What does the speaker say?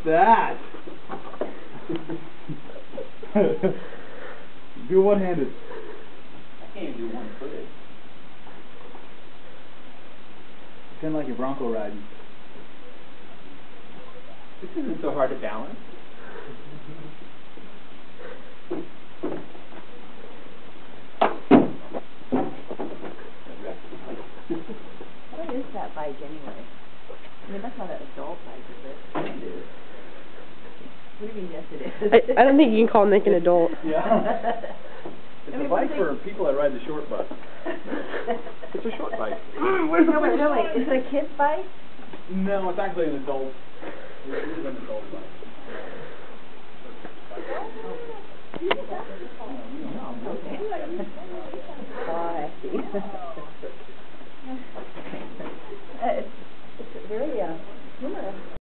that? Do one-handed. I can't do one-footed. Pretend like you're bronco riding. This isn't so hard to balance. What is that bike anyway? I mean, that's not an adult bike, is it? It is. What do you mean, yes it is? I don't think you can call Nick an adult. Yeah. It's a bike for people that ride the short bus. It's a short bike. No, wait, is it a kid's bike? No, it's actually an adult. It is an adult bike. Oh, I see. It's very,